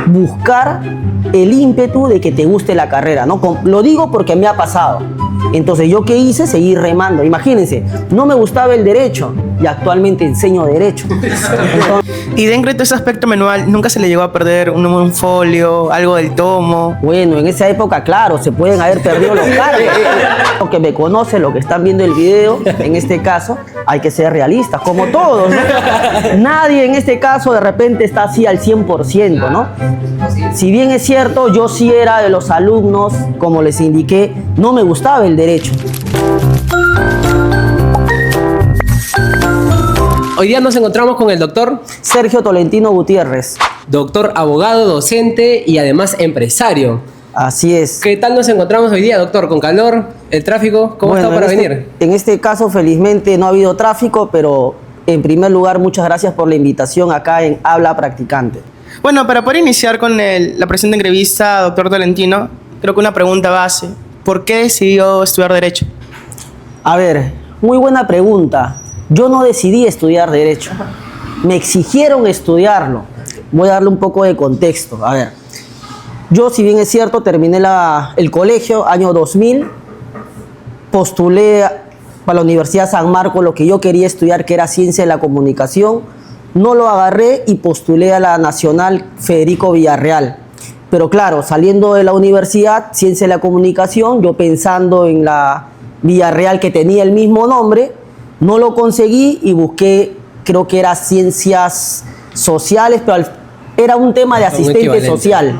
buscar el ímpetu de que te guste la carrera, ¿no? Lo digo porque me ha pasado. Entonces, ¿yo qué hice? Seguir remando. Imagínense, no me gustaba el derecho y actualmente enseño derecho. Entonces, Y dentro de ese aspecto manual, ¿nunca se le llegó a perder un folio, algo del tomo? bueno, en esa época, claro, se pueden haber perdido los cargos. Lo que me conocen, lo que están viendo el video, en este caso, hay que ser realistas, como todos, ¿no? Nadie en este caso de repente está así al 100%, ¿no? Si bien es cierto, yo sí era de los alumnos, como les indiqué, no me gustaba el derecho. Hoy día nos encontramos con el doctor, Sergio Tolentino Gutiérrez, doctor abogado, docente y además empresario. así es. ¿Qué tal nos encontramos hoy día, doctor? ¿Con calor? ¿El tráfico? ¿Cómo está para venir? En este caso, felizmente, no ha habido tráfico, pero en primer lugar, muchas gracias por la invitación acá en Habla Practicante. Bueno, para poder iniciar con la presente entrevista, doctor Tolentino, creo que una pregunta base. ¿Por qué decidió estudiar Derecho? A ver, muy buena pregunta. Yo no decidí estudiar Derecho. Me exigieron estudiarlo. Voy a darle un poco de contexto. A ver, yo, si bien es cierto, terminé el colegio, año 2000, postulé para la Universidad San Marcos lo que yo quería estudiar, que era Ciencia de la Comunicación. No lo agarré y postulé a la Nacional Federico Villarreal. Pero claro, saliendo de la universidad, Ciencia de la Comunicación, yo pensando en la Villarreal que tenía el mismo nombre, no lo conseguí y busqué, creo que era Ciencias Sociales, pero era un tema de asistente social.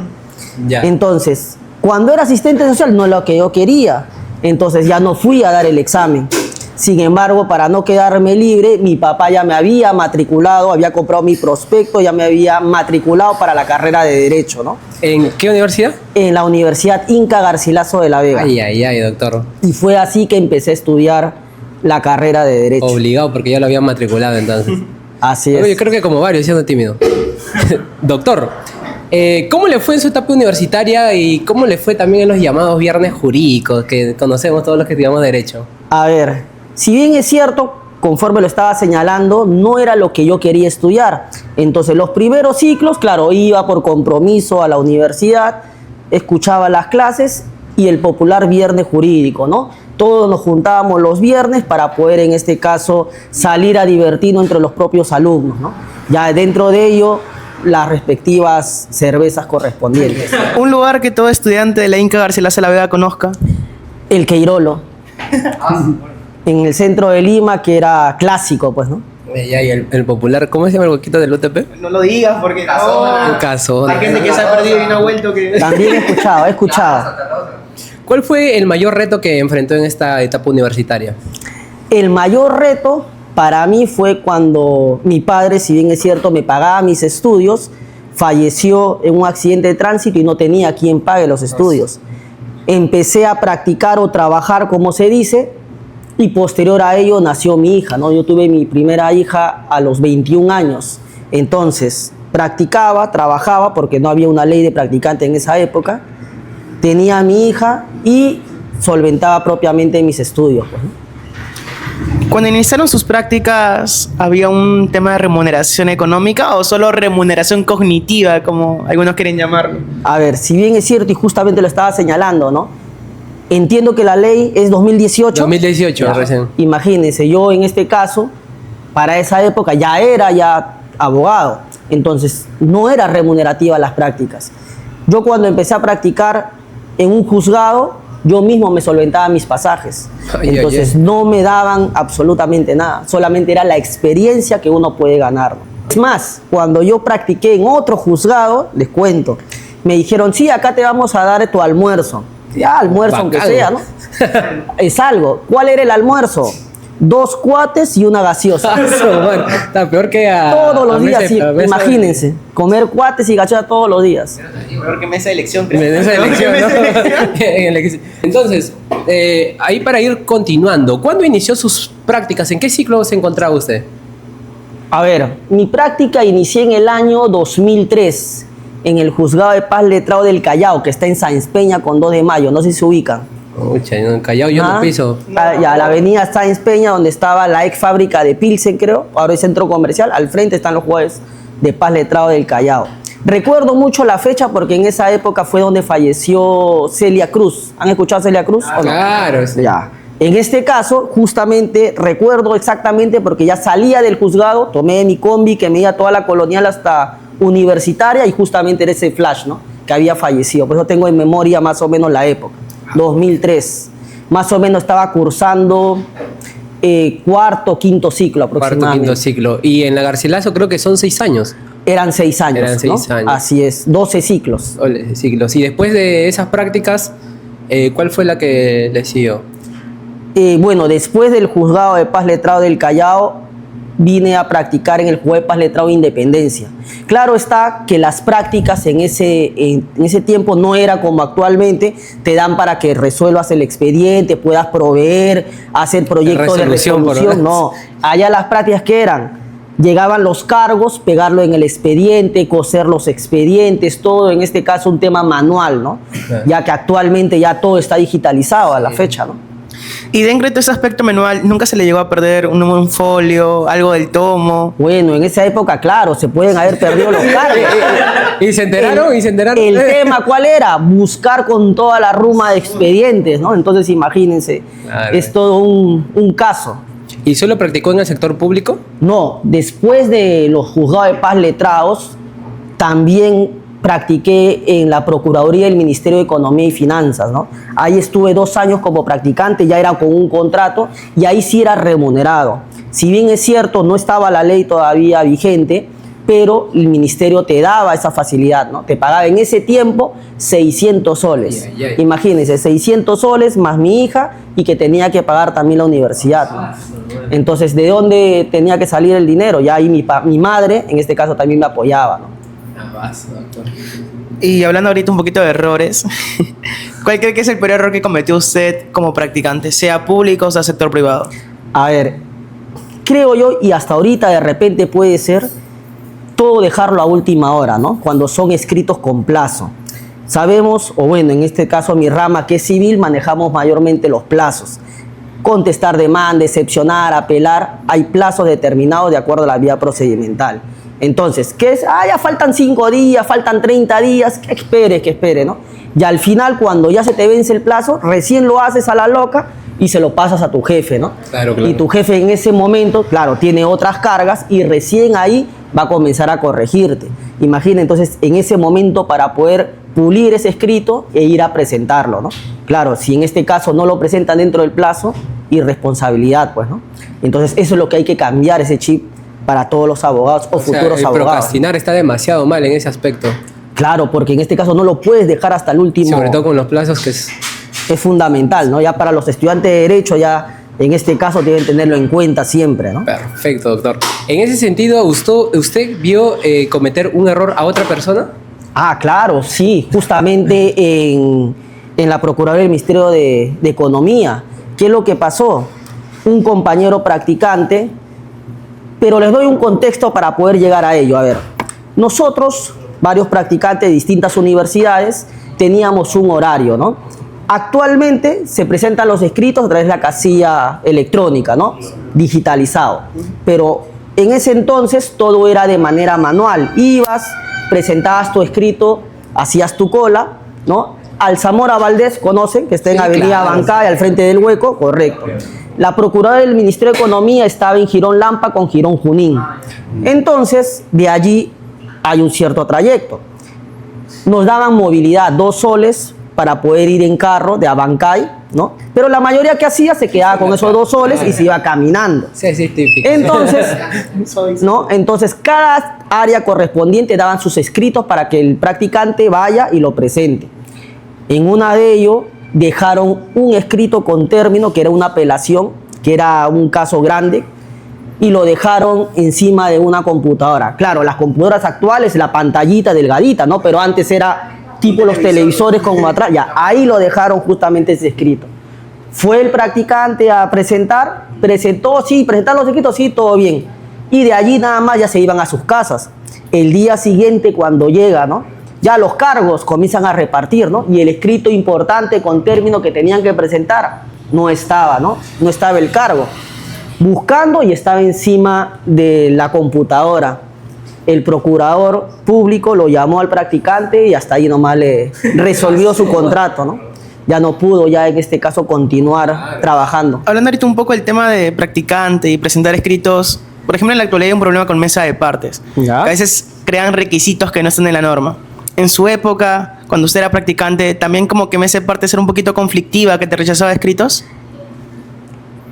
Ya. Entonces, cuando era asistente social no es lo que yo quería, entonces ya no fui a dar el examen. Sin embargo, para no quedarme libre, mi papá ya me había matriculado, había comprado mi prospecto, ya me había matriculado para la carrera de Derecho, ¿no? ¿En qué universidad? En la Universidad Inca Garcilaso de la Vega. Ay, doctor. Y fue así que empecé a estudiar la carrera de Derecho. Obligado porque ya lo habían matriculado entonces. Así Yo es. creo que como varios, siendo tímido. Doctor, ¿cómo le fue en su etapa universitaria y cómo le fue también en los llamados viernes jurídicos que conocemos todos los que estudiamos Derecho? A ver, si bien es cierto, conforme lo estaba señalando, no era lo que yo quería estudiar. Entonces, los primeros ciclos, claro, iba por compromiso a la universidad, escuchaba las clases y el popular viernes jurídico, ¿no? Todos nos juntábamos los viernes para poder, en este caso, salir a divertirnos entre los propios alumnos, ¿no? Ya dentro de ello, las respectivas cervezas correspondientes. Un lugar que todo estudiante de la Inca Garcilaso de la Vega conozca. El Queirolo, en el centro de Lima, que era clásico, pues, ¿no? Ya, y el popular, ¿cómo se llama el huequito del UTP? No lo digas porque Un caso. hay gente que se ha perdido y no ha vuelto. Que... También he escuchado. ¿Cuál fue el mayor reto que enfrentó en esta etapa universitaria? El mayor reto para mí fue cuando mi padre, si bien es cierto, me pagaba mis estudios, falleció en un accidente de tránsito y no tenía quien pague los estudios. Empecé a practicar o trabajar, como se dice, y posterior a ello nació mi hija, ¿no? Yo tuve mi primera hija a los 21 años. Entonces, practicaba, trabajaba, porque no había una ley de practicante en esa época. Tenía a mi hija y solventaba propiamente mis estudios, pues, ¿no? Cuando iniciaron sus prácticas, ¿había un tema de remuneración económica o solo remuneración cognitiva, como algunos quieren llamarlo? A ver, si bien es cierto y justamente lo estaba señalando, ¿no? Entiendo que la ley es 2018. 2018 recién. Imagínense, yo en este caso, para esa época ya era abogado, entonces no era remunerativa las prácticas. Yo cuando empecé a practicar en un juzgado, yo mismo me solventaba mis pasajes. Entonces no me daban absolutamente nada, solamente era la experiencia que uno puede ganar. Es más, cuando yo practiqué en otro juzgado, les cuento, me dijeron, sí, acá te vamos a dar tu almuerzo. Ya, almuerzo aunque sea, ¿no? Es algo. ¿Cuál era el almuerzo? 2 cuates y una gaseosa. Bueno, está peor que a... Todos los a días, mesa- sí, a mesa- imagínense, comer cuates y gaseosa todos los días. Peor que mesa de elección. En esa elección, ¿no? En la elección. Entonces, ahí para ir continuando, ¿cuándo inició sus prácticas? ¿En qué ciclo se encontraba usted? A ver, mi práctica inicié en el año 2003 en el Juzgado de Paz Letrado del Callao, que está en Sáenz Peña con 2 de Mayo, no sé si se ubican. Ucha, en Callao yo no piso. Ya, la avenida Sáenz Peña, donde estaba la ex fábrica de Pilsen, creo, ahora es centro comercial, al frente están los jueces de Paz Letrado del Callao. Recuerdo mucho la fecha porque en esa época fue donde falleció Celia Cruz. ¿Han escuchado a Celia Cruz o no? Claro, sí. Ya. En este caso, justamente, recuerdo exactamente porque ya salía del juzgado, tomé mi combi que me iba toda la colonial hasta Universitaria y justamente era ese flash, ¿no? Que había fallecido. Por eso tengo en memoria más o menos la época. 2003. Más o menos estaba cursando cuarto, quinto ciclo aproximadamente. Cuarto, quinto ciclo. Y en la Garcilaso creo que son 6 años. Eran 6 años, Eran 6 ¿no? años. Así es, 12 ciclos. Ciclos. Y después de esas prácticas, ¿cuál fue la que le siguió? Bueno, después del juzgado de paz letrado del Callao, vine a practicar en el juzgado de paz letrado de Independencia. Claro está que las prácticas en ese tiempo no era como actualmente, te dan para que resuelvas el expediente, puedas proveer, hacer proyectos de resolución. No, allá las prácticas que eran, llegaban los cargos, pegarlo en el expediente, coser los expedientes, todo en este caso un tema manual, ¿no? Ya que actualmente ya todo está digitalizado a la fecha, ¿no? Y dentro de ese aspecto manual, ¿nunca se le llegó a perder un folio, algo del tomo? Bueno, en esa época, claro, se pueden haber perdido los cargos. ¿Y se enteraron? El tema, ¿cuál era? Buscar con toda la ruma de expedientes, ¿no? Entonces, imagínense, Claro. es todo un caso. ¿Y solo practicó en el sector público? No, después de los juzgados de paz letrados, también practiqué en la Procuraduría del Ministerio de Economía y Finanzas, ¿no? Ahí estuve 2 años como practicante, ya era con un contrato y ahí sí era remunerado. Si bien es cierto, no estaba la ley todavía vigente, pero el ministerio te daba esa facilidad, ¿no? Te pagaba en ese tiempo 600 soles. Ay, ay, ay. Imagínense, 600 soles más mi hija y que tenía que pagar también la universidad, ¿no? Entonces, ¿de dónde tenía que salir el dinero? Ya ahí mi madre, en este caso, también me apoyaba, ¿no? Y hablando ahorita un poquito de errores, ¿cuál cree que es el peor error que cometió usted como practicante, sea público o sea sector privado? A ver, creo yo, y hasta ahorita de repente puede ser, todo dejarlo a última hora, ¿no? Cuando son escritos con plazo. Sabemos, o bueno, en este caso mi rama que es civil, manejamos mayormente los plazos. Contestar demanda, excepcionar, apelar, hay plazos determinados de acuerdo a la vía procedimental. Entonces, ¿qué es? Ya faltan 5 días, faltan 30 días, que espere, ¿no? Y al final, cuando ya se te vence el plazo, recién lo haces a la loca y se lo pasas a tu jefe, ¿no? Claro, claro. Y tu jefe en ese momento, claro, tiene otras cargas y recién ahí va a comenzar a corregirte. Imagina, entonces, en ese momento para poder pulir ese escrito e ir a presentarlo, ¿no? Claro, si en este caso no lo presentan dentro del plazo, irresponsabilidad, pues, ¿no? Entonces, eso es lo que hay que cambiar, ese chip para todos los abogados o futuros el abogados. procrastinar está demasiado mal en ese aspecto. Claro, porque en este caso no lo puedes dejar hasta el último. Sobre todo con los plazos que es... Es fundamental, ¿no? Ya para los estudiantes de Derecho, ya en este caso deben tenerlo en cuenta siempre, ¿no? Perfecto, doctor. En ese sentido, ¿usted vio cometer un error a otra persona? Ah, claro, sí, justamente en la Procuraduría del Ministerio de Economía. ¿Qué es lo que pasó? Un compañero practicante, pero les doy un contexto para poder llegar a ello. A ver, nosotros, varios practicantes de distintas universidades, teníamos un horario, ¿no? Actualmente se presentan los escritos a través de la casilla electrónica, ¿no? Digitalizado. Pero en ese entonces todo era de manera manual. Ibas, presentabas tu escrito, hacías tu cola, ¿no? Alzamora Valdés, conocen, que está en Sí, Avenida claro, Bancay, al frente del Hueco, correcto. La Procuraduría del Ministerio de Economía estaba en Girón Lampa con Girón Junín. Entonces, de allí hay un cierto trayecto. Nos daban movilidad, 2 soles para poder ir en carro de Abancay, ¿no? Pero la mayoría que hacía se quedaba con esos 2 soles y se iba caminando. Sí, sí, típico. Entonces, ¿no? Entonces, cada área correspondiente daban sus escritos para que el practicante vaya y lo presente. En una de ellos dejaron un escrito con término, que era una apelación, que era un caso grande, y lo dejaron encima de una computadora. Claro, las computadoras actuales, la pantallita delgadita, ¿no? Pero antes era tipo los televisores como atrás. Ya, ahí lo dejaron justamente ese escrito. Fue el practicante a presentar, presentó, sí, presentar los escritos, sí, todo bien. Y de allí nada más ya se iban a sus casas. El día siguiente, cuando llega, ¿no? Ya los cargos comienzan a repartir, ¿no? Y el escrito importante con término que tenían que presentar no estaba, ¿no? No estaba el cargo. Buscando y estaba encima de la computadora. el procurador público lo llamó al practicante y hasta ahí nomás le resolvió su contrato, ¿no? Ya no pudo, ya en este caso, continuar trabajando. Hablando ahorita un poco del tema de practicante y presentar escritos, por ejemplo, en la actualidad hay un problema con mesa de partes. ¿Ya? A veces crean requisitos que no están en la norma. En su época, cuando usted era practicante, también como que mesa de partes era un poquito conflictiva, que te rechazaba escritos.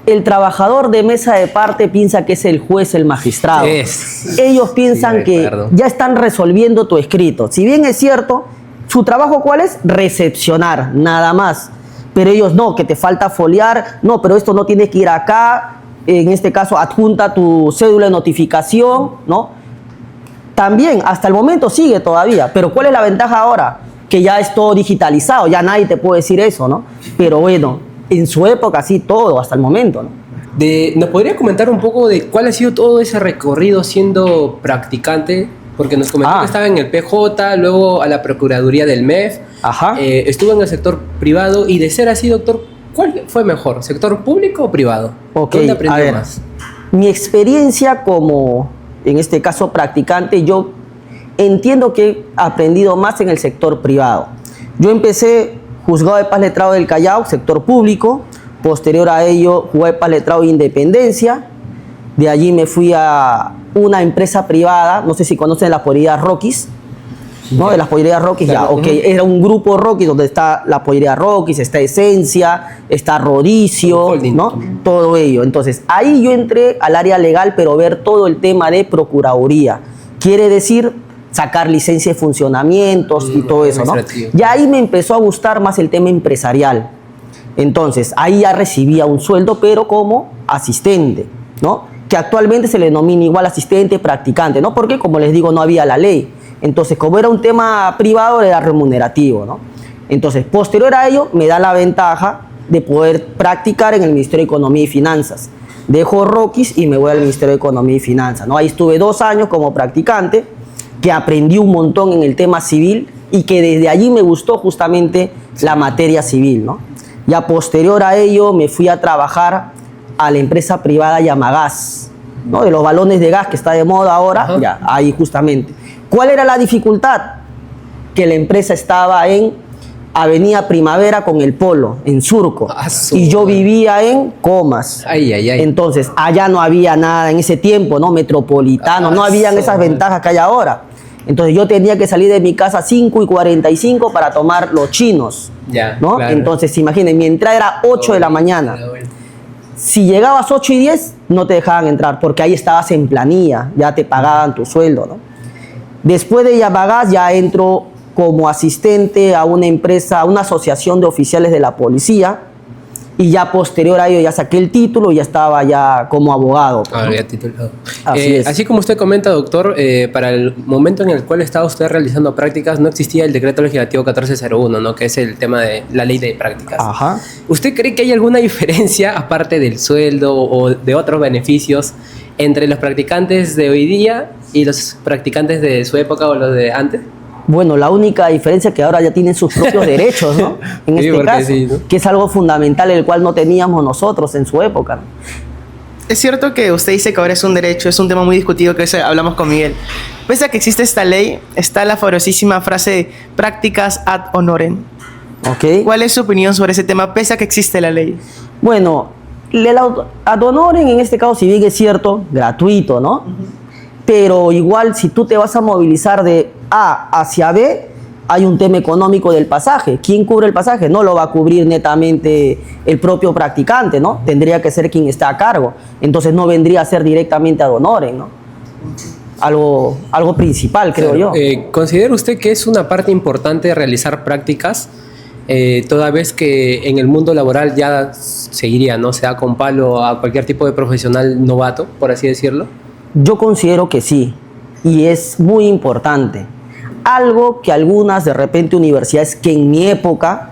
El trabajador de mesa de parte piensa que es el juez, el magistrado. Ellos piensan Sí, que recuerdo. ya están resolviendo tu escrito. Si bien es cierto, su trabajo ¿cuál es? Recepcionar, nada más. Pero ellos no, que te falta foliar, no, pero esto no tienes que ir acá, en este caso adjunta tu cédula de notificación, ¿no? También, hasta el momento sigue todavía, pero ¿cuál es la ventaja ahora? Que ya es todo digitalizado, ya nadie te puede decir eso, ¿no? Pero bueno, en su época sí todo, hasta el momento, ¿no? ¿Nos podría comentar un poco de cuál ha sido todo ese recorrido siendo practicante? Porque nos comentó que estaba en el PJ, luego a la Procuraduría del MEF, Ajá. estuvo en el sector privado y de ser así, doctor, ¿cuál fue mejor? ¿Sector público o privado? Ok, ¿Dónde a aprendió ver, más? mi experiencia como, en este caso, practicante, yo entiendo que he aprendido más en el sector privado. Yo empecé Juzgado de Paz Letrado del Callao, sector público. Posterior a ello, Juzgado de Paz Letrado de Independencia. De allí me fui a una empresa privada, no sé si conocen las pollerías Rockies, ¿no? De las pollerías Rockies, Claro. ya, ok. Era un grupo Rockies donde está la pollería Rockies, está Esencia, está Rodicio, Holding. ¿no? Todo ello. Entonces, ahí yo entré al área legal, pero ver todo el tema de procuraduría. Quiere decir sacar licencia de funcionamientos y todo eso, ¿no? administrativo. Ya ahí me empezó a gustar más el tema empresarial. Entonces, ahí ya recibía un sueldo, pero como asistente, ¿no? Que actualmente se le denomina igual asistente, practicante, ¿no? Porque, como les digo, no había la ley. Entonces, como era un tema privado, era remunerativo, ¿no? Entonces, posterior a ello, me da la ventaja de poder practicar en el Ministerio de Economía y Finanzas. Dejo Rockies y me voy al Ministerio de Economía y Finanzas, ¿no? Ahí estuve 2 años como practicante, que aprendí un montón en el tema civil y que desde allí me gustó justamente la materia civil, ¿no? Ya posterior a ello me fui a trabajar a la empresa privada Yamagas, ¿no? De los balones de gas que está de moda ahora, Ajá. ya, ahí justamente. ¿Cuál era la dificultad? Que la empresa estaba en Avenida Primavera con el Polo, en Surco, Ah, su y yo madre. vivía en Comas. Ay. Entonces, allá no había nada en ese tiempo, ¿no? Metropolitano, no habían esas ventajas que hay ahora. Entonces, yo tenía que salir de mi casa a 5:45 para tomar los chinos, Ya, ¿no? claro. Entonces, imaginen, mi entrada era 8 de la mañana. Si llegabas 8:10, no te dejaban entrar, porque ahí estabas en planilla, ya te pagaban tu sueldo, ¿no? Después de Yamagas, ya entro como asistente a una empresa, a una asociación de oficiales de la policía, y ya posterior a ello ya saqué el título y ya estaba ya como abogado. Ah, ya titulado. Así es. Así como usted comenta, doctor, para el momento en el cual estaba usted realizando prácticas, no existía el decreto legislativo 1401, ¿no? Que es el tema de la ley de prácticas. Ajá. ¿Usted cree que hay alguna diferencia, aparte del sueldo o de otros beneficios, entre los practicantes de hoy día y los practicantes de su época o los de antes? Bueno, la única diferencia es que ahora ya tienen sus propios derechos, ¿no? En Sí, este porque caso, sí, ¿no? que es algo fundamental, el cual no teníamos nosotros en su época, ¿no? Es cierto que usted dice que ahora es un derecho, es un tema muy discutido que hablamos con Miguel. Pese a que existe esta ley, está la famosísima frase de prácticas ad honorem. ¿Ok? ¿Cuál es su opinión sobre ese tema, pese a que existe la ley? Bueno, el ad honorem en este caso, si bien es cierto, gratuito, ¿no? Pero igual, si tú te vas a movilizar de A hacia B, hay un tema económico del pasaje. ¿Quién cubre el pasaje? No lo va a cubrir netamente el propio practicante, ¿no? Tendría que ser quien está a cargo. Entonces no vendría a ser directamente ad honorem, ¿no? Algo principal, creo yo. ¿Considera usted que es una parte importante realizar prácticas, toda vez que en el mundo laboral ya seguiría, ¿no? Sea con palo a cualquier tipo de profesional novato, por así decirlo? Yo considero que sí, y es muy importante. Algo que algunas de repente universidades, que en mi época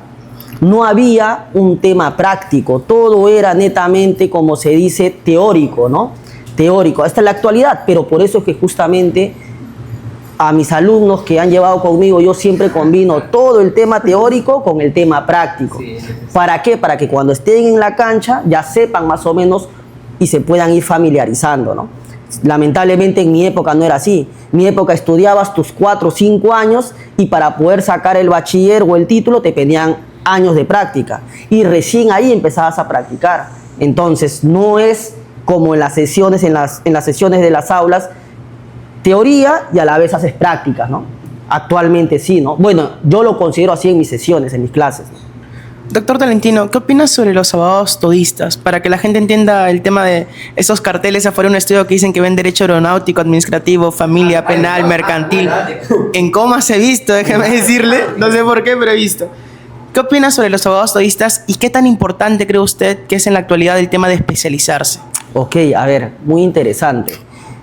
no había un tema práctico, todo era netamente, como se dice, teórico, ¿no? Teórico, hasta la actualidad, pero por eso es que justamente a mis alumnos que han llevado conmigo, yo siempre combino todo el tema teórico con el tema práctico. Sí. ¿Para qué? Para que cuando estén en la cancha ya sepan más o menos y se puedan ir familiarizando, ¿no? Lamentablemente en mi época no era así. En mi época estudiabas tus 4 o 5 años y para poder sacar el bachiller o el título te pedían años de práctica. Y recién ahí empezabas a practicar. Entonces no es como en las sesiones, en las sesiones de las aulas, teoría y a la vez haces prácticas, ¿no? Actualmente sí, ¿no? Bueno, yo lo considero así en mis sesiones, en mis clases. Doctor Tolentino, ¿qué opinas sobre los abogados todistas? Para que la gente entienda el tema de esos carteles afuera de un estudio que dicen que ven derecho aeronáutico, administrativo, familia, penal, mercantil. En comas he visto, déjeme decirle, no sé por qué, pero he visto. ¿Qué opinas sobre los abogados todistas y qué tan importante cree usted que es en la actualidad el tema de especializarse? Ok, a ver, muy interesante.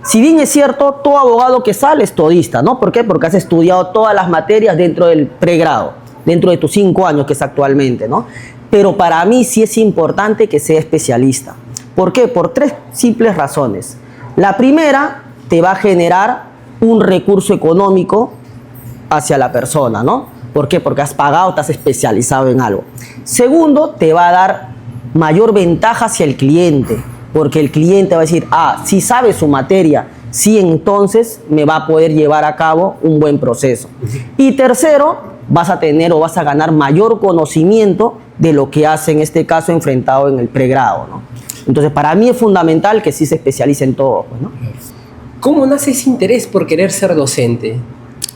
Si bien es cierto, todo abogado que sale es todista, ¿no? ¿Por qué? Porque has estudiado todas las materias dentro del pregrado, dentro de tus 5 años que es actualmente, ¿no? Pero para mí sí es importante que sea especialista. ¿Por qué? Por 3 simples razones. La primera, te va a generar un recurso económico hacia la persona, ¿no? ¿Por qué? Porque has pagado, te has especializado en algo. Segundo, te va a dar mayor ventaja hacia el cliente, porque el cliente va a decir, si sabe su materia, sí, entonces me va a poder llevar a cabo un buen proceso. Y tercero, vas a tener o vas a ganar mayor conocimiento de lo que hace en este caso enfrentado en el pregrado, ¿no? Entonces, para mí es fundamental que sí se especialice en todo, pues, ¿no? ¿Cómo nace ese interés por querer ser docente?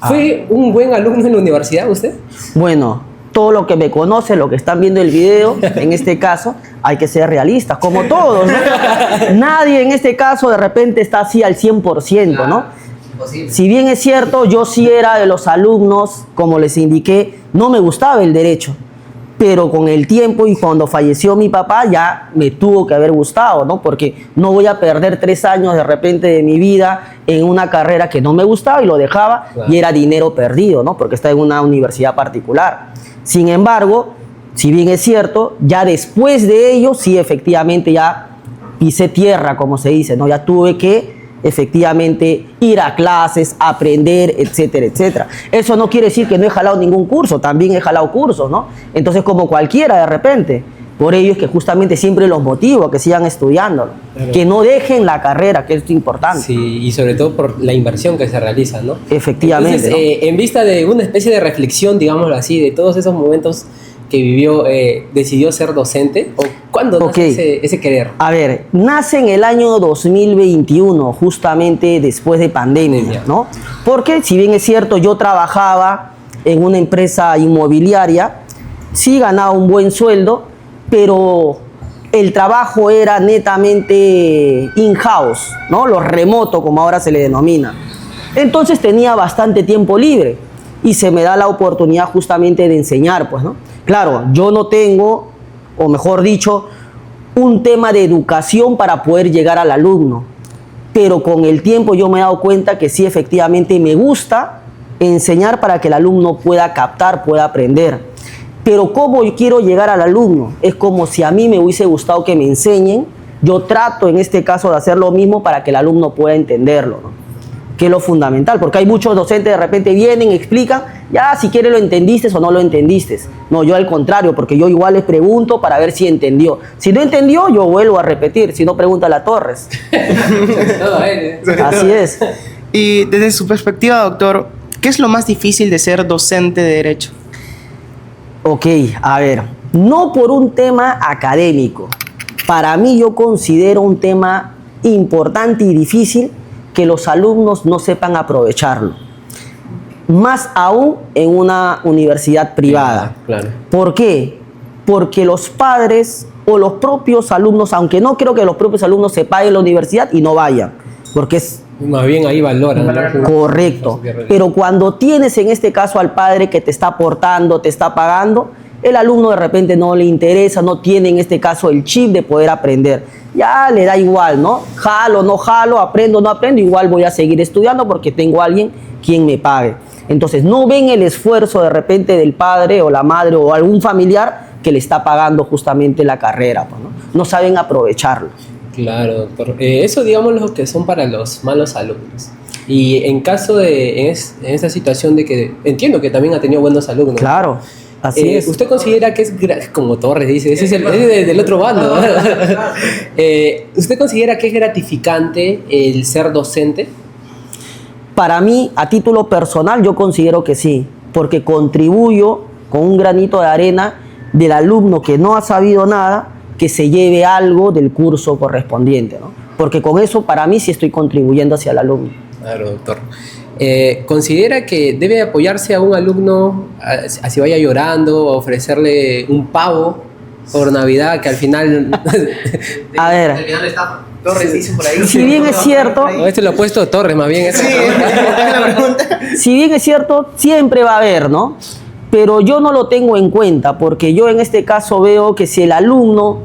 ¿Fue un buen alumno en la universidad usted? Bueno, todo lo que me conoce, lo que están viendo el video, en este caso, hay que ser realistas, como todos, ¿no? Nadie en este caso de repente está así al 100%, ¿no? Si bien es cierto, yo sí era de los alumnos, como les indiqué, no me gustaba el derecho, pero con el tiempo y cuando falleció mi papá ya me tuvo que haber gustado, ¿no? Porque no voy a perder 3 años de repente de mi vida en una carrera que no me gustaba y lo dejaba, claro, y era dinero perdido, ¿no? Porque estaba en una universidad particular. Sin embargo, si bien es cierto, ya después de ello, sí, efectivamente ya pisé tierra, como se dice, ¿no? Ya tuve que efectivamente ir a clases, aprender, etcétera, etcétera. Eso no quiere decir que no he jalado ningún curso, también he jalado cursos, ¿no? Entonces, como cualquiera de repente. Por ello es que justamente siempre los motivo a que sigan estudiando, ¿no? Claro. Que no dejen la carrera, que es importante. Sí, y sobre todo por la inversión que se realiza, ¿no? Efectivamente. Entonces, ¿no? En vista de una especie de reflexión, digámoslo así, de todos esos momentos que vivió, ¿decidió ser docente? ¿O cuándo nace ese querer? A ver, nace en el año 2021, justamente después de pandemia, ¿no? Porque si bien es cierto, yo trabajaba en una empresa inmobiliaria, sí ganaba un buen sueldo, pero el trabajo era netamente in-house, ¿no? Lo remoto, como ahora se le denomina. Entonces tenía bastante tiempo libre y se me da la oportunidad justamente de enseñar, pues, ¿no? Claro, yo no tengo, o mejor dicho, un tema de educación para poder llegar al alumno, pero con el tiempo yo me he dado cuenta que sí, efectivamente me gusta enseñar para que el alumno pueda captar, pueda aprender. Pero ¿cómo yo quiero llegar al alumno? Es como si a mí me hubiese gustado que me enseñen, yo trato en este caso de hacer lo mismo para que el alumno pueda entenderlo, ¿no? Que es lo fundamental, porque hay muchos docentes de repente vienen, explican, ya si quieres lo entendiste o no lo entendiste. No, yo al contrario, porque yo igual les pregunto para ver si entendió. Si no entendió, yo vuelvo a repetir, si no, pregúntale a Torres. Así es. Y desde su perspectiva, doctor, ¿qué es lo más difícil de ser docente de Derecho? Ok, a ver, no por un tema académico. Para mí yo considero un tema importante y difícil que los alumnos no sepan aprovecharlo. Más aún en una universidad privada. Claro. ¿Por qué? Porque los padres o los propios alumnos, aunque no creo que los propios alumnos se paguen la universidad y no vayan, porque es... Más bien ahí valoran, ¿no? Correcto. Pero cuando tienes en este caso al padre que te está aportando, te está pagando, el alumno de repente no le interesa, no tiene en este caso el chip de poder aprender. Ya le da igual, ¿no? Jalo, no jalo, aprendo, no aprendo, igual voy a seguir estudiando porque tengo a alguien quien me pague. Entonces no ven el esfuerzo de repente del padre o la madre o algún familiar que le está pagando justamente la carrera, pues, ¿no? No saben aprovecharlo. Claro, doctor. Eso digamos lo que son para los malos alumnos. Y en caso de, en esta situación de que entiendo que también ha tenido buenos alumnos. Claro. Así es. ¿Usted considera que es, como Torres dice, ese es del otro bando? ¿Usted considera que es gratificante el ser docente? Para mí, a título personal, yo considero que sí, porque contribuyo con un granito de arena del alumno que no ha sabido nada, que se lleve algo del curso correspondiente, ¿no? Porque con eso, para mí, sí estoy contribuyendo hacia el alumno. Claro, doctor. ¿Considera que debe apoyarse a un alumno así vaya llorando, ofrecerle un pavo por Navidad, que al final... A ver. Al final está Torres dice por ahí. Si bien es cierto... No, este lo ha puesto Torres, más bien. Sí, la pregunta. Si bien es cierto, siempre va a haber, ¿no? Pero yo no lo tengo en cuenta, porque yo en este caso veo que si el alumno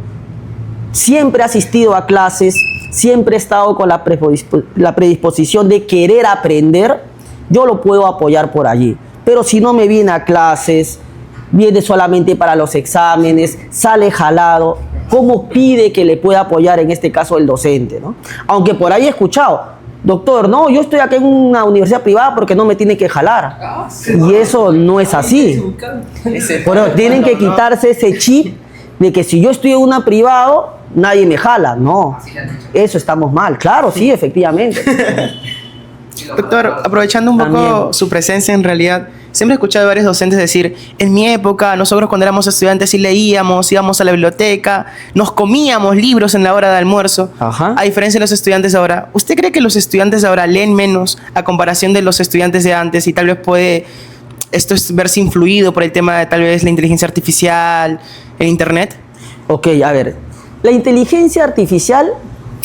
siempre ha asistido a clases, siempre ha estado con la predisposición de querer aprender, yo lo puedo apoyar por allí. Pero si no me viene a clases, viene solamente para los exámenes, sale jalado, ¿cómo pide que le pueda apoyar en este caso el docente, ¿no? Aunque por ahí he escuchado, doctor, no, yo estoy aquí en una universidad privada porque no me tiene que jalar. Y eso no es así. Bueno, tienen que quitarse ese chip de que si yo estoy en una privada, nadie me jala. No, eso estamos mal. Claro, sí, efectivamente. Doctor, aprovechando un poco También. su presencia en realidad, siempre he escuchado a varios docentes decir, en mi época, nosotros cuando éramos estudiantes sí leíamos, íbamos a la biblioteca, nos comíamos libros en la hora de almuerzo, Ajá. a diferencia de los estudiantes ahora. ¿Usted cree que los estudiantes ahora leen menos a comparación de los estudiantes de antes y tal vez puede esto es verse influido por el tema de tal vez la inteligencia artificial, el internet? Ok, a ver, la inteligencia artificial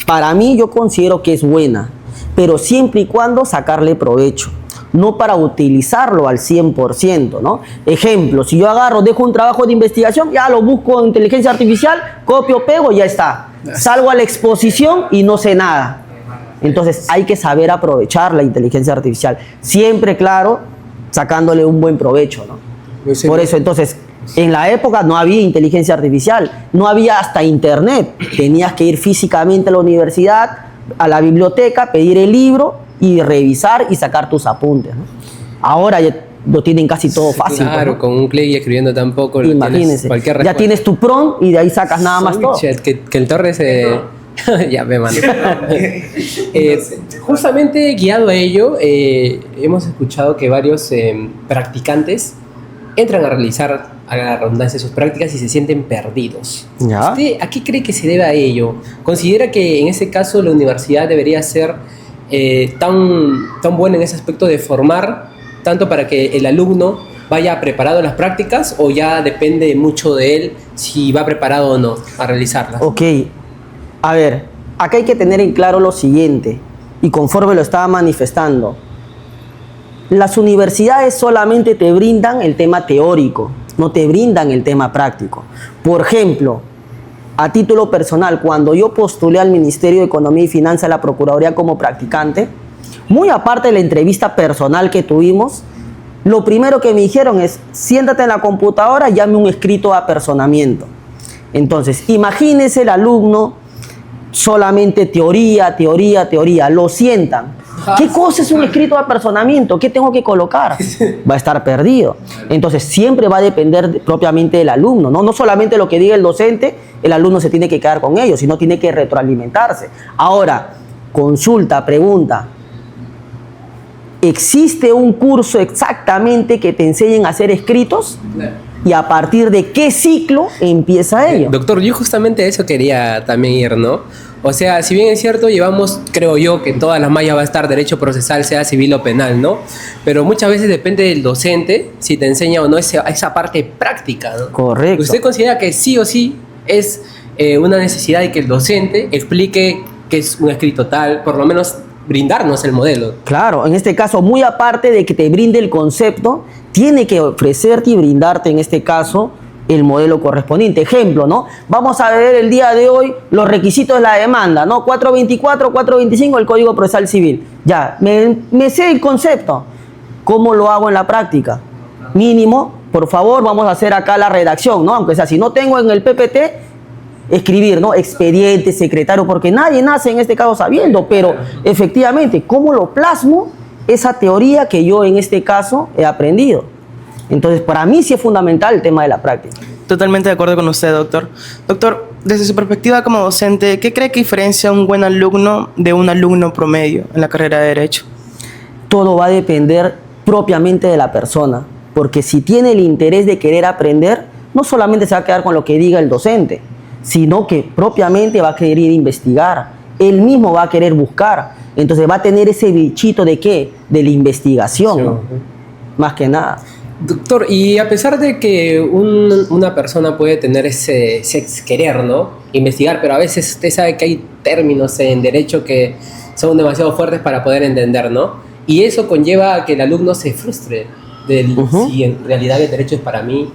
para mí yo considero que es buena, pero siempre y cuando sacarle provecho, no para utilizarlo al 100%, ¿no? Ejemplo, si yo agarro, dejo un trabajo de investigación, ya lo busco en inteligencia artificial, copio, pego, ya está. Salgo a la exposición y no sé nada. Entonces hay que saber aprovechar la inteligencia artificial, siempre, claro, sacándole un buen provecho, ¿no? Por eso, entonces, en la época no había inteligencia artificial, no había hasta internet. Tenías que ir físicamente a la universidad, a la biblioteca, pedir el libro y revisar y sacar tus apuntes, ¿no? Ahora ya lo tienen casi todo fácil. Claro, ¿no? con un clic y escribiendo tampoco. Imagínense, Cualquier ya respuesta. tienes tu prompt y de ahí sacas nada más todo. Que el Torres... ya me mando. Justamente guiado a ello, hemos escuchado que varios practicantes entran a realizar, a la redundancia, sus prácticas y se sienten perdidos. ¿Ya? ¿Usted a qué cree que se debe a ello? ¿Considera que en ese caso la universidad debería ser tan buena en ese aspecto de formar, tanto para que el alumno vaya preparado a las prácticas, o ya depende mucho de él si va preparado o no a realizarlas? Ok, a ver, acá hay que tener en claro lo siguiente, y conforme lo estaba manifestando, las universidades solamente te brindan el tema teórico, no te brindan el tema práctico. Por ejemplo, a título personal, cuando yo postulé al Ministerio de Economía y Finanzas, a la Procuraduría como practicante, muy aparte de la entrevista personal que tuvimos, lo primero que me dijeron es, siéntate en la computadora y llame un escrito de apersonamiento. Entonces, imagínese el alumno, solamente teoría, lo sientan. ¿Qué cosa es un escrito de apersonamiento? ¿Qué tengo que colocar? Va a estar perdido. Entonces, siempre va a depender propiamente del alumno, ¿no? No solamente lo que diga el docente, el alumno se tiene que quedar con ello, sino tiene que retroalimentarse. Ahora, consulta, pregunta. ¿Existe un curso exactamente que te enseñen a hacer escritos? ¿Y a partir de qué ciclo empieza ello? Doctor, yo justamente a eso quería también ir, ¿no? O sea, si bien es cierto, llevamos, creo yo, que en todas las mallas va a estar derecho procesal, sea civil o penal, ¿no? Pero muchas veces depende del docente si te enseña o no esa parte práctica, ¿no? Correcto. ¿Usted considera que sí o sí es una necesidad de que el docente explique qué es un escrito tal, por lo menos brindarnos el modelo? Claro, en este caso, muy aparte de que te brinde el concepto, tiene que ofrecerte y brindarte en este caso el modelo correspondiente. Ejemplo, ¿no? Vamos a ver el día de hoy los requisitos de la demanda, ¿no? 424, 425, el Código Procesal Civil. Ya, me sé el concepto. ¿Cómo lo hago en la práctica? Mínimo, por favor, vamos a hacer acá la redacción, ¿no? Aunque sea, si no tengo en el PPT, escribir, ¿no? Expediente, secretario, porque nadie nace en este caso sabiendo, pero efectivamente, ¿cómo lo plasmo esa teoría que yo en este caso he aprendido? Entonces, para mí sí es fundamental el tema de la práctica. Totalmente de acuerdo con usted, doctor. Doctor, desde su perspectiva como docente, ¿qué cree que diferencia a un buen alumno de un alumno promedio en la carrera de Derecho? Todo va a depender propiamente de la persona, porque si tiene el interés de querer aprender, no solamente se va a quedar con lo que diga el docente, sino que propiamente va a querer investigar, él mismo va a querer buscar, entonces va a tener ese bichito de ¿qué? De la investigación, ¿no? Más que nada. Doctor, y a pesar de que una persona puede tener ese querer, ¿no? Investigar, pero a veces usted sabe que hay términos en derecho que son demasiado fuertes para poder entender, ¿no? Y eso conlleva a que el alumno se frustre del si en realidad el derecho es para mí.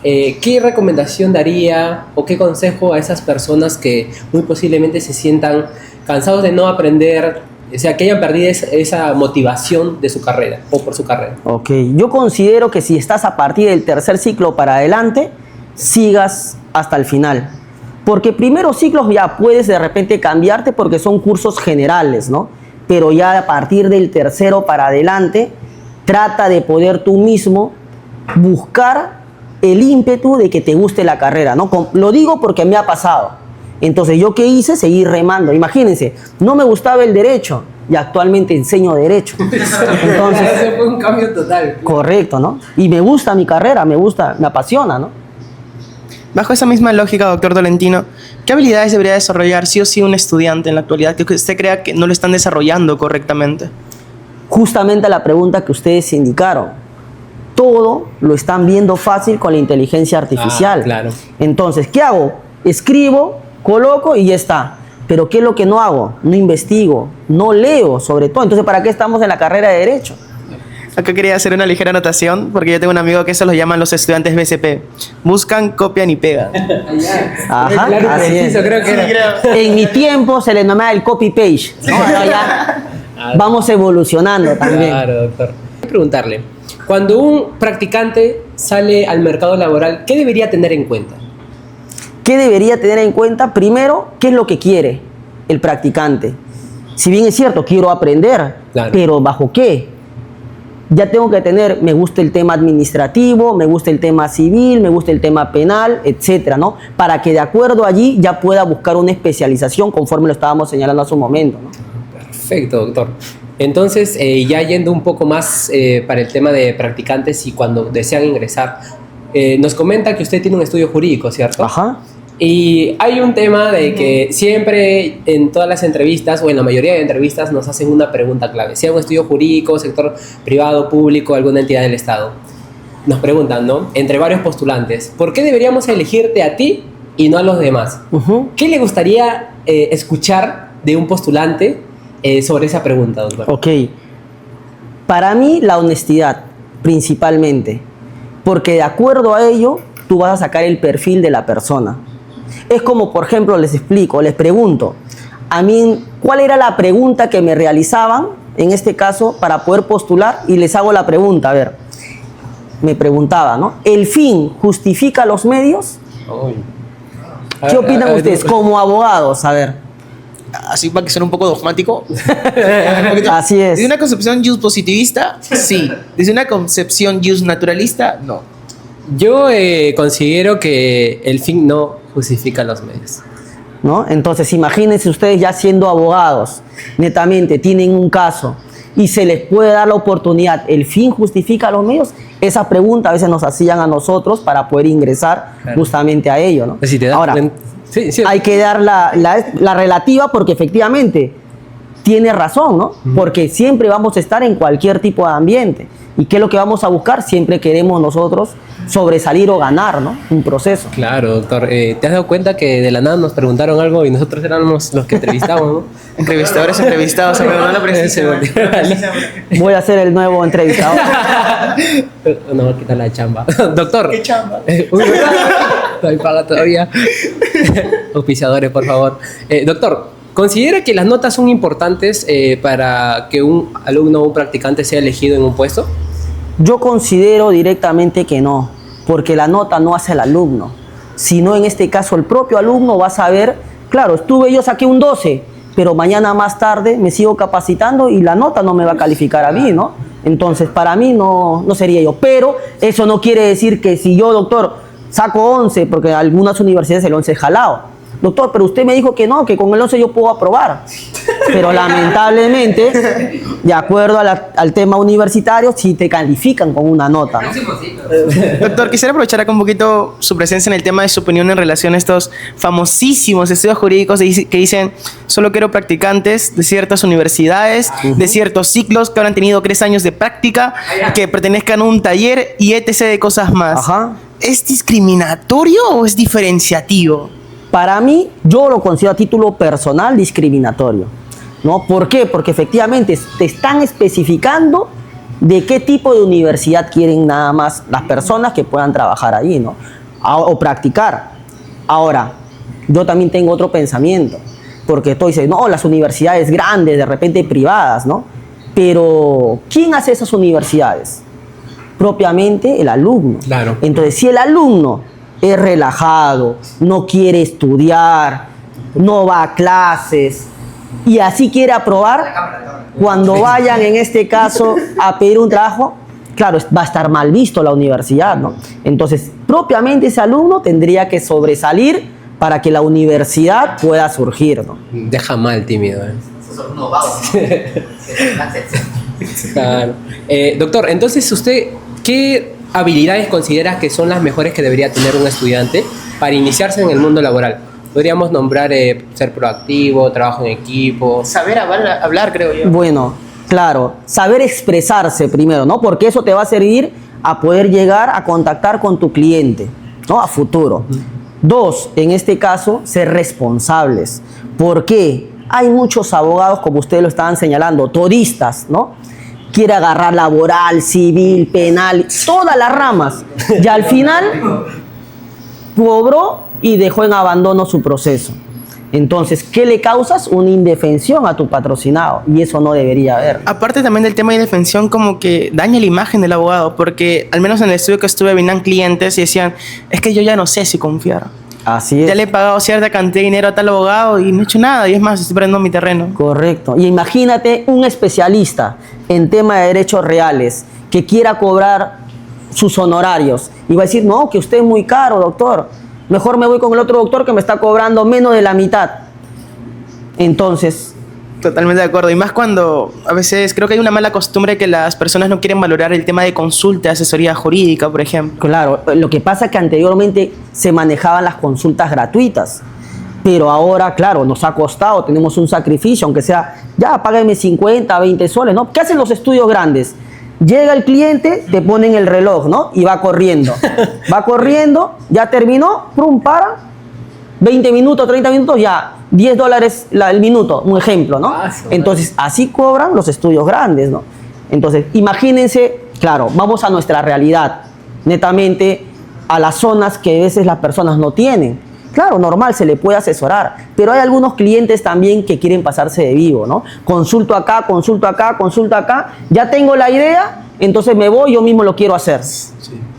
¿Qué recomendación daría o qué consejo a esas personas que muy posiblemente se sientan cansados de no aprender, o sea, que hayan perdido esa motivación de su carrera o por su carrera? Ok, yo considero que si estás a partir del tercer ciclo para adelante, sigas hasta el final. Porque primeros ciclos ya puedes de repente cambiarte porque son cursos generales, ¿no? Pero ya a partir del tercero para adelante, trata de poder tú mismo buscar el ímpetu de que te guste la carrera, ¿no? Lo digo porque me ha pasado. Entonces, ¿yo qué hice? Seguir remando. Imagínense, no me gustaba el derecho y actualmente enseño derecho. Entonces, ese fue un cambio total. correcto, ¿no? Y me gusta mi carrera, me gusta, me apasiona, ¿no? Bajo esa misma lógica, doctor Tolentino, ¿qué habilidades debería desarrollar sí o sí un estudiante en la actualidad que usted crea que no lo están desarrollando correctamente? Justamente la pregunta que ustedes indicaron. Todo lo están viendo fácil con la inteligencia artificial. Claro. Entonces, ¿qué hago? Escribo, coloco y ya está. Pero ¿qué es lo que no hago? No investigo, no leo sobre todo. Entonces, ¿para qué estamos en la carrera de Derecho? Acá quería hacer una ligera anotación, porque yo tengo un amigo que eso lo llaman los estudiantes BCP. Buscan, copian y pegan. Ajá, Claro, así es. preciso, creo que era. En mi tiempo se le llamaba el copy-page. ¿No? Ahora ya vamos evolucionando también. Claro, doctor. Quiero preguntarle, cuando un practicante sale al mercado laboral, ¿qué debería tener en cuenta? ¿Qué debería tener en cuenta? Primero, ¿qué es lo que quiere el practicante? Si bien es cierto, quiero aprender, Claro. pero ¿bajo qué? Ya tengo que tener, me gusta el tema administrativo, me gusta el tema civil, me gusta el tema penal, etcétera, ¿no? Para que de acuerdo allí ya pueda buscar una especialización conforme lo estábamos señalando hace un momento, ¿no? Perfecto, doctor. Entonces, ya yendo un poco más para el tema de practicantes y cuando desean ingresar, nos comenta que usted tiene un estudio jurídico, ¿cierto? Ajá. Y hay un tema de que siempre en todas las entrevistas o en la mayoría de entrevistas nos hacen una pregunta clave, sea un estudio jurídico, sector privado, público, alguna entidad del Estado. Nos preguntan, ¿no? Entre varios postulantes, ¿por qué deberíamos elegirte a ti y no a los demás? ¿Qué le gustaría escuchar de un postulante sobre esa pregunta, doctor? Ok. Para mí, la honestidad, principalmente. Porque de acuerdo a ello, tú vas a sacar el perfil de la persona. Es como, por ejemplo, les explico, les pregunto, a mí, ¿cuál era la pregunta que me realizaban, en este caso, para poder postular? Y les hago la pregunta, a ver, me preguntaba, ¿no? ¿El fin justifica los medios? ¿Qué opinan ustedes como abogados? A ver. Así para que suene un poco dogmático. Así es. Desde una concepción jus positivista, sí. Desde una concepción jus naturalista, no. Yo considero que el fin no justifica los medios. ¿No? Entonces, imagínense ustedes ya siendo abogados, netamente, tienen un caso y se les puede dar la oportunidad, ¿el fin justifica los medios? Esa pregunta a veces nos hacían a nosotros para poder ingresar justamente a ello, ¿no? Si te das Ahora, sí. hay que dar la relativa porque efectivamente tiene razón, ¿no? Porque siempre vamos a estar en cualquier tipo de ambiente. ¿Y qué es lo que vamos a buscar? Siempre queremos nosotros sobresalir o ganar, ¿no? Un proceso. Claro, doctor. ¿Te has dado cuenta que de la nada nos preguntaron algo y nosotros éramos los que entrevistamos, ¿no? Entrevistadores entrevistados, amigo, no lo precisa. Voy a ser el nuevo entrevistador. No va a quitar la chamba. Doctor. ¿Qué chamba? No hay paga todavía. Auspiciadores, por favor. Doctor, ¿considera que las notas son importantes para que un alumno o un practicante sea elegido en un puesto? Yo considero directamente que no, porque la nota no hace el alumno, sino en este caso el propio alumno va a saber, claro, yo saqué un 12, pero mañana más tarde me sigo capacitando y la nota no me va a calificar a mí, ¿no? Entonces, para mí no sería yo. Pero eso no quiere decir que si yo, doctor, saco 11, porque en algunas universidades el 11 es jalado. Doctor, pero usted me dijo que no, que con el 11 yo puedo aprobar. Pero lamentablemente, de acuerdo al tema universitario, sí te califican con una nota, ¿no? Doctor, quisiera aprovechar acá un poquito su presencia en el tema de su opinión en relación a estos famosísimos estudios jurídicos que dicen solo quiero practicantes de ciertas universidades, de ciertos ciclos que habrán tenido 3 años de práctica, que pertenezcan a un taller y etc. de cosas más. Ajá. ¿Es discriminatorio o es diferenciativo? Para mí, yo lo considero a título personal discriminatorio, ¿no? ¿Por qué? Porque efectivamente te están especificando de qué tipo de universidad quieren nada más las personas que puedan trabajar ahí, ¿no? O practicar. Ahora, yo también tengo otro pensamiento, porque tú dices, no, las universidades grandes, de repente privadas, ¿no? Pero, ¿quién hace esas universidades? Propiamente el alumno. Claro. Entonces, si el alumno es relajado, no quiere estudiar, no va a clases y así quiere aprobar, cuando vayan en este caso a pedir un trabajo, claro, va a estar mal visto la universidad, ¿no? Entonces, propiamente ese alumno tendría que sobresalir para que la universidad pueda surgir, ¿no? Deja mal, tímido. Esos son unos vagos, ¿no? Claro. Doctor, entonces usted, ¿qué habilidades consideras que son las mejores que debería tener un estudiante para iniciarse en el mundo laboral? Podríamos nombrar ser proactivo, trabajo en equipo. Saber hablar, creo yo. Bueno, claro, saber expresarse primero, ¿no? Porque eso te va a servir a poder llegar a contactar con tu cliente, ¿no? A futuro. 2, en este caso, ser responsables. ¿Por qué? Hay muchos abogados, como ustedes lo estaban señalando, todistas, ¿no? Quiere agarrar laboral, civil, penal, todas las ramas. Y al final cobró y dejó en abandono su proceso. Entonces, ¿qué le causas? Una indefensión a tu patrocinado. Y eso no debería haber. Aparte también del tema de indefensión, como que daña la imagen del abogado, porque al menos en el estudio que estuve venían clientes y decían, es que yo ya no sé si confiar. Así es. Ya le he pagado cierta cantidad de dinero a tal abogado y no he hecho nada, y es más, estoy perdiendo mi terreno. Correcto. Y imagínate un especialista en tema de derechos reales que quiera cobrar sus honorarios y va a decir, no, que usted es muy caro, doctor. Mejor me voy con el otro doctor que me está cobrando menos de la mitad. Entonces, Totalmente de acuerdo. Y más cuando a veces creo que hay una mala costumbre que las personas no quieren valorar el tema de consulta, asesoría jurídica, por ejemplo. claro, lo que pasa es que anteriormente se manejaban las consultas gratuitas, pero ahora, claro, nos ha costado, tenemos un sacrificio, aunque sea, ya págame 50, 20 soles, ¿no? ¿Qué hacen los estudios grandes? Llega el cliente, te ponen el reloj, ¿no? Y va corriendo. Va corriendo, ya terminó, prum, para, 20 minutos, 30 minutos, ya, $10 el minuto, un ejemplo, ¿no? Entonces, así cobran los estudios grandes, ¿no? Entonces, imagínense, claro, vamos a nuestra realidad, netamente a las zonas que a veces las personas no tienen. Claro, normal, se le puede asesorar, pero hay algunos clientes también que quieren pasarse de vivo, ¿no? Consulto acá, ya tengo la idea, entonces me voy, yo mismo lo quiero hacer.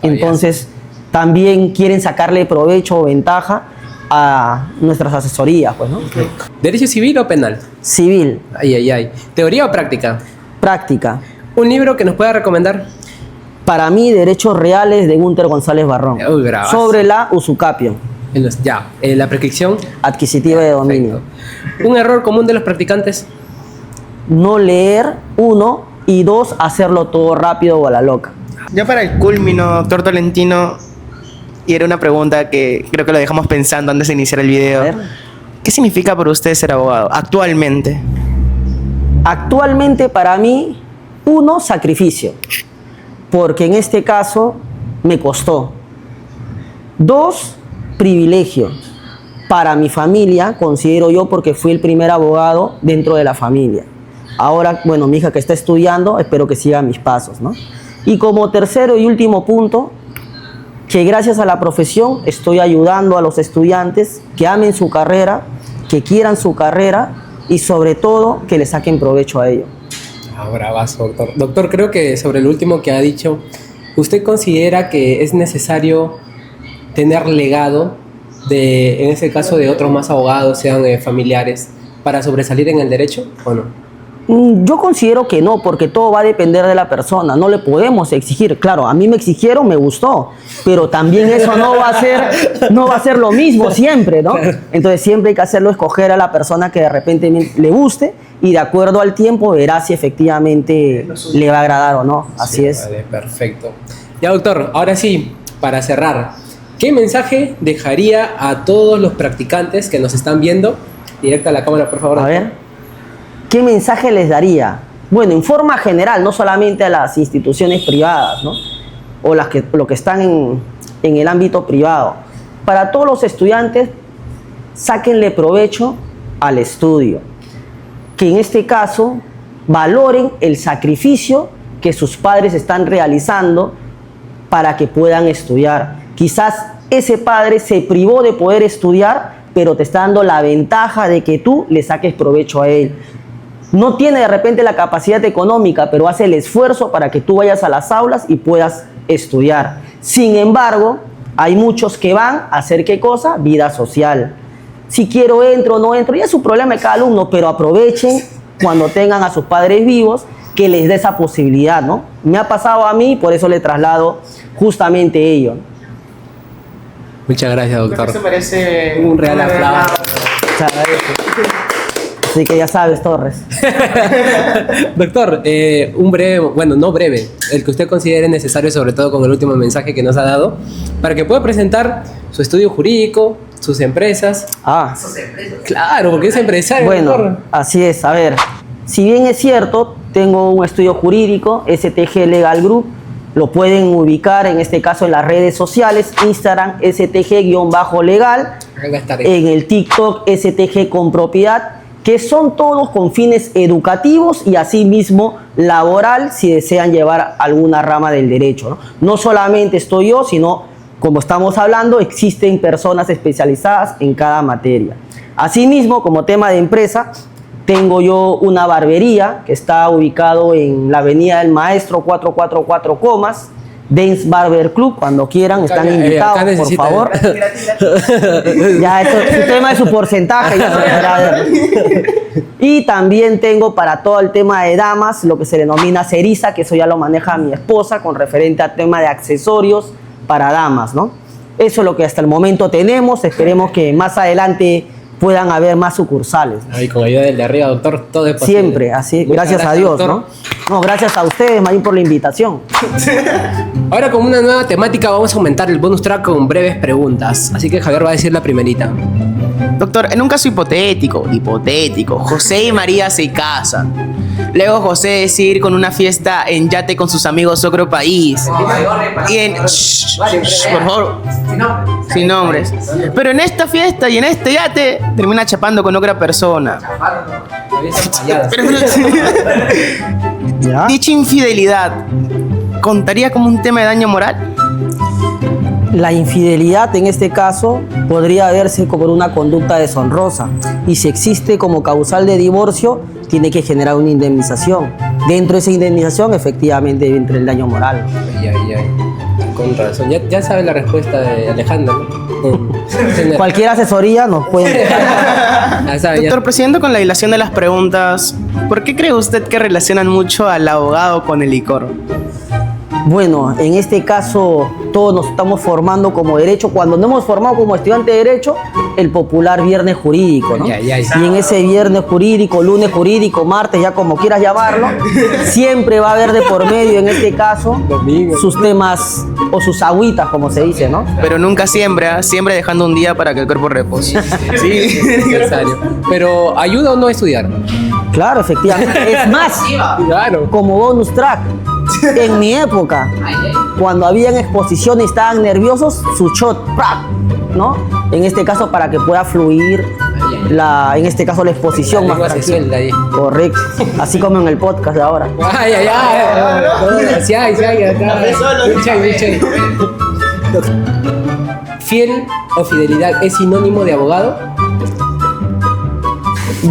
Entonces, también quieren sacarle provecho o ventaja a nuestras asesorías, pues, ¿no? ¿Derecho civil o penal? Civil, Ay, ay, ay. ¿Teoría o práctica? práctica. ¿Un libro que nos pueda recomendar? Para mí, Derechos Reales de Gunther González Barrón. Uy, bravazo. Sobre la usucapio La prescripción. adquisitiva de dominio. Perfecto. ¿Un error común de los practicantes? No leer, 1, y 2, hacerlo todo rápido o a la loca. Ya para el culmino, doctor Tolentino, y era una pregunta que creo que lo dejamos pensando antes de iniciar el A video. ver. ¿Qué significa para usted ser abogado actualmente? Actualmente para mí, 1, sacrificio, porque en este caso me costó. 2, privilegio. Para mi familia, considero yo, porque fui el primer abogado dentro de la familia. Ahora, bueno, mi hija que está estudiando, espero que siga mis pasos, ¿no? Y como tercero y último punto, que gracias a la profesión estoy ayudando a los estudiantes que amen su carrera, que quieran su carrera y sobre todo que le saquen provecho a ello. Bravazo, doctor. Doctor, creo que sobre lo último que ha dicho, ¿usted considera que es necesario tener legado de, en ese caso, de otros más abogados, sean familiares, para sobresalir en el derecho o no? Yo considero que no, porque todo va a depender de la persona. No le podemos exigir. Claro, a mí me exigieron, me gustó, pero también eso no va a ser lo mismo siempre, ¿no? Entonces siempre hay que hacerlo escoger a la persona que de repente le guste y de acuerdo al tiempo verá si efectivamente le va a agradar o no. Así es. Vale, perfecto. Ya, doctor, ahora sí, para cerrar, ¿qué mensaje dejaría a todos los practicantes que nos están viendo? Directo a la cámara, por favor. A ver. ¿Qué mensaje les daría? Bueno, en forma general, no solamente a las instituciones privadas, ¿no? O lo que están en el ámbito privado. Para todos los estudiantes, sáquenle provecho al estudio. Que en este caso valoren el sacrificio que sus padres están realizando para que puedan estudiar. Quizás ese padre se privó de poder estudiar, pero te está dando la ventaja de que tú le saques provecho a él. No tiene de repente la capacidad económica, pero hace el esfuerzo para que tú vayas a las aulas y puedas estudiar. Sin embargo, hay muchos que van a hacer ¿qué cosa? Vida social. Si quiero entro o no entro, ya es un problema de cada alumno, pero aprovechen cuando tengan a sus padres vivos que les dé esa posibilidad, ¿no? Me ha pasado a mí, por eso le traslado justamente ello. Muchas gracias, doctor. Eso merece Un real aplauso. Muchas gracias. Así que ya sabes, Torres. Doctor, un breve, bueno, no breve, el que usted considere necesario, sobre todo con el último mensaje que nos ha dado, para que pueda presentar su estudio jurídico, sus empresas. Claro, porque es empresario. Bueno, doctor. así es. A ver, si bien es cierto, tengo un estudio jurídico, STG Legal Group, lo pueden ubicar en este caso en las redes sociales, Instagram STG-legal, Acá está. en el TikTok STG con propiedad, que son todos con fines educativos y asimismo laboral si desean llevar alguna rama del derecho, ¿no? No solamente estoy yo, sino, como estamos hablando, existen personas especializadas en cada materia. Asimismo, como tema de empresa, tengo yo una barbería que está ubicado en la Avenida del Maestro 444 Comas, Dance Barber Club, cuando quieran, están Acá invitados, por necesita- favor. Ya, eso, su tema de su porcentaje. Ya se dejará ver. Y también tengo para todo el tema de damas, lo que se denomina ceriza, que eso ya lo maneja mi esposa, con referente al tema de accesorios para damas, ¿no? Eso es lo que hasta el momento tenemos. Esperemos que más adelante puedan haber más sucursales. Ahí con ayuda del de arriba, doctor, todo es posible. Siempre, así, Muchas gracias a Dios, doctor. ¿no? No, gracias a ustedes, Mayín, por la invitación. Ahora con una nueva temática vamos a aumentar el bonus track con breves preguntas. Así que Javier va a decir la primerita. Doctor, en un caso hipotético, José y María se casan. Luego José decide ir con una fiesta en yate con sus amigos a otro país. Y en... por favor. Sin nombres. Pero en esta fiesta y en este yate termina chapando con otra persona. ¿Ya? Dicha infidelidad, ¿contaría como un tema de daño moral? La infidelidad en este caso podría verse como una conducta deshonrosa y si existe como causal de divorcio tiene que generar una indemnización. Dentro de esa indemnización efectivamente entra el daño moral. Con razón. Ya sabe la respuesta de Alejandra, ¿no? Cualquier asesoría nos puede... Ya sabe, ya. Doctor, procediendo con la dilación de las preguntas, ¿por qué cree usted que relacionan mucho al abogado con el licor? Bueno, en este caso todos nos estamos formando como derecho. Cuando nos hemos formado como estudiante de derecho, el popular viernes jurídico, ¿no? Ya. Y en ese viernes jurídico, lunes jurídico, martes, ya como quieras llamarlo, siempre va a haber de por medio, en este caso, Domingo. sus temas o sus agüitas, como se dice, ¿no? Pero nunca siempre, ¿ah? Siempre dejando un día para que el cuerpo repose. Sí, es necesario. Pero ¿ayuda o no a estudiar? Claro, efectivamente. Es más, Claro. como bonus track, en mi época, cuando habían exposiciones y estaban nerviosos, su shot, ¡prac! ¿no? En este caso, para que pueda fluir en este caso la exposición La más lengua se tranquila. suelta ahí. Correcto. Así como en el podcast de ahora. Sí hay, acá. Mucha. ¿Fiel o fidelidad es sinónimo de abogado?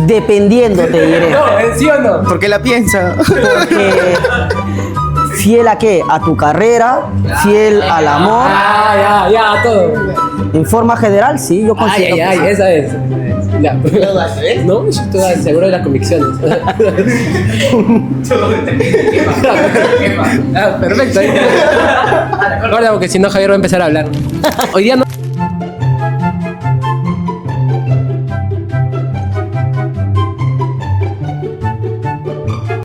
Dependiendo, te diré. No, ¿sí o no? ¿Por qué la piensa? Porque fiel a qué? A tu carrera, fiel al amor. Ya, todo. En forma general, sí, yo considero que sí. Esa es. Ya. No, yo estoy seguro de las convicciones. Perfecto. Guarda, porque si no Javier va a empezar a hablar. Hoy día no